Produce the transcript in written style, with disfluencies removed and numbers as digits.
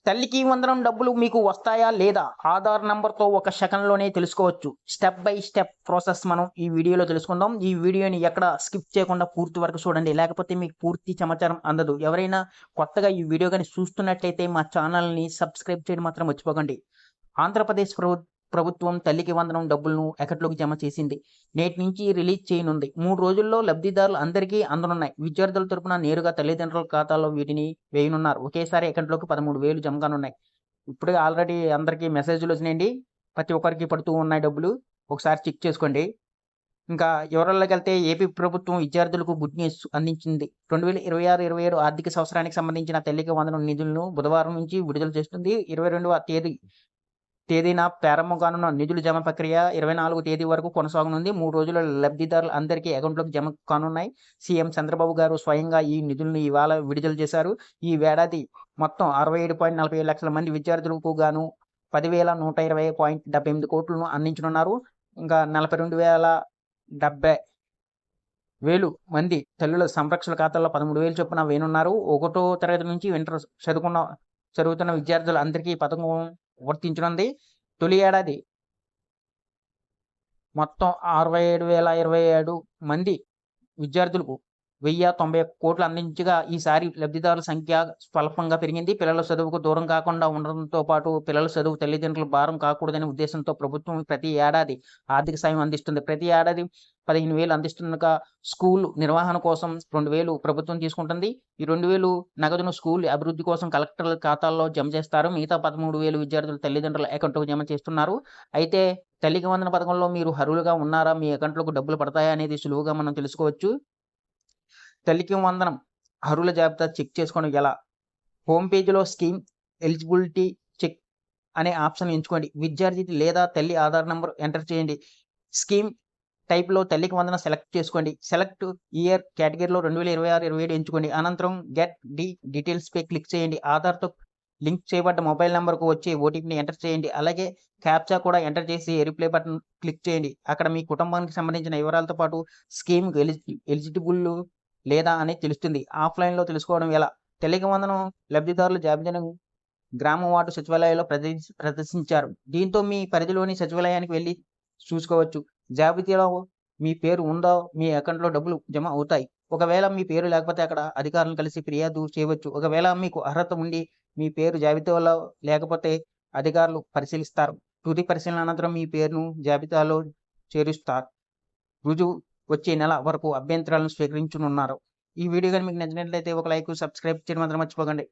తల్లికి వందనం డబ్బులు మీకు వస్తాయా లేదా? ఆధార్ నంబర్‌తో ఒక సెకన్‌లోనే తెలుసుకోవచ్చు. స్టెప్ బై స్టెప్ ప్రాసెస్ మనం ఈ వీడియోలో తెలుసుకుందాం. ఈ వీడియోని ఎక్కడ స్కిప్ చేయకుండా పూర్తి వరకు చూడండి. లేకపోతే మీకు పూర్తి సమాచారం అందదు. ఎవరైనా కొత్తగా ఈ వీడియో గాని చూస్తున్నట్లయితే మా ఛానల్‌ని సబ్స్క్రైబ్ చేయడం మాత్రం మర్చిపోకండి. ఆంధ్రప్రదేశ్ ప్రభుత్వం తల్లికి వందనం డబ్బులను అకౌంట్‌లోకి జమ చేసింది. నేటి నుంచి రిలీజ్ చేయనుంది. 3 రోజుల్లో లబ్ధిదారులు అందరికీ అందనున్నాయి. విద్యార్థుల తరపున నేరుగా తల్లిదండ్రుల ఖాతాల్లో వీటిని వేయనున్నారు. ఒకేసారి అకౌంట్‌లోకి 13,000 జమ కానున్నాయి. ఇప్పుడే ఆల్రెడీ అందరికీ మెసేజ్‌లొచ్చినాయండి. ప్రతి ఒక్కరికి పడుతూ ఉన్నాయి డబ్బులు. ఒకసారి చెక్ చేసుకోండి. ఇంకా వివరాల్లోకెళ్తే ఏపీ ప్రభుత్వం విద్యార్థులకు గుడ్ న్యూస్ అందించింది. 2026, 27 ఆర్థిక సంవత్సరానికి సంబంధించిన తల్లికి వందనం నిధులను బుధవారం నుంచి విడుదల చేస్తుంది. 22వ తేదీన ప్రారంభం కానున్న నిధుల జమ ప్రక్రియ 24 తేదీ వరకు కొనసాగనుంది. 3 రోజుల్లో లబ్ధిదారులు అందరికీ అకౌంట్‌లోకి జమ కానున్నాయి. సీఎం చంద్రబాబు గారు స్వయంగా ఈ నిధులను ఇవాళ విడుదల చేశారు. ఈ ఏడాది మొత్తం 67.47 లక్షల మంది విద్యార్థులకు గాను 10,120.78 కోట్లను అందించనున్నారు. ఇంకా 42,70,000 మంది తల్లుల సంరక్షణ ఖాతాల్లో 13,000 చొప్పున వేయనున్నారు. ఒకటో తరగతి నుంచి ఇంటర్ చదువుతున్న విద్యార్థులు అందరికీ ఈ పథకం వర్తించనుంది. తొలి ఏడాది మొత్తం 67,027 మంది విద్యార్థులకు 1,091 కోట్లు అందించగా ఈసారి లబ్ధిదారుల సంఖ్య స్వల్పంగా పెరిగింది. పిల్లల చదువుకు దూరం కాకుండా ఉండడంతో పాటు పిల్లల చదువు తల్లిదండ్రుల భారం కాకూడదనే ఉద్దేశంతో ప్రభుత్వం ప్రతి ఏడాది ఆర్థిక సాయం అందిస్తుంది. ప్రతి ఏడాది 15,000 అందిస్తుండగా స్కూల్ నిర్వహణ కోసం 2,000 ప్రభుత్వం తీసుకుంటుంది. ఈ 2,000 నగదును స్కూల్ అభివృద్ధి కోసం కలెక్టర్ల ఖాతాల్లో జమ చేస్తారు. మిగతా 13,000 విద్యార్థులు తల్లిదండ్రుల అకౌంట్‌కు జమ చేస్తున్నారు. అయితే తల్లికి వందన పథకంలో మీరు అర్హులుగా ఉన్నారా? మీ అకౌంట్‌లోకి డబ్బులు పడతాయా? అనేది సులువుగా మనం తెలుసుకోవచ్చు. తల్లికి వందనం అర్హుల జాబితా చెక్ చేసుకోవడం ఎలా? హోమ్ పేజ్‌లో స్కీమ్ ఎలిజిబిలిటీ చెక్ అనే ఆప్షన్ ఎంచుకోండి. విద్యార్థి లేదా తల్లి ఆధార్ నంబర్ ఎంటర్ చేయండి. స్కీమ్ టైప్‌లో తల్లికి వందనం సెలెక్ట్ చేసుకోండి. సెలెక్ట్ ఇయర్ కేటగిరీలో 2026, 27 ఎంచుకోండి. అనంతరం గెట్ డీటెయిల్స్‌పై క్లిక్ చేయండి. ఆధార్‌తో లింక్ చేయబడ్డ మొబైల్ నంబర్‌కు వచ్చే ఓటీపీని ఎంటర్ చేయండి. అలాగే క్యాప్చా కూడా ఎంటర్ చేసి రిప్లై బటన్ క్లిక్ చేయండి. అక్కడ మీ కుటుంబానికి సంబంధించిన వివరాలతో పాటు స్కీమ్‌కి ఎలిజిబుల్ లేదా అని తెలుస్తుంది. ఆఫ్‌లైన్‌లో తెలుసుకోవడం ఎలా? తల్లికి వందనం లబ్ధిదారుల జాబితాను గ్రామ వార్డు సచివాలయాల్లో ప్రదర్శించారు. దీంతో మీ పరిధిలోని సచివాలయానికి వెళ్లి చూసుకోవచ్చు. జాబితాలో మీ పేరు ఉందో మీ అకౌంట్‌లో డబ్బులు జమ అవుతాయి. ఒకవేళ మీ పేరు లేకపోతే అక్కడ అధికారులను కలిసి ఫిర్యాదు చేయవచ్చు. ఒకవేళ మీకు అర్హత ఉండి మీ పేరు జాబితాలో లేకపోతే అధికారులు పరిశీలిస్తారు. తుది పరిశీలన అనంతరం మీ పేరును జాబితాలో చేరుస్తారు. రుజువు వచ్చే నెల వరకు అభ్యంతరాలను స్వీకరించనున్నారు. ఈ వీడియో గాని మీకు నచ్చినట్లయితే ఒక లైక్, సబ్స్క్రైబ్ చేయడం మాత్రం మర్చిపోకండి.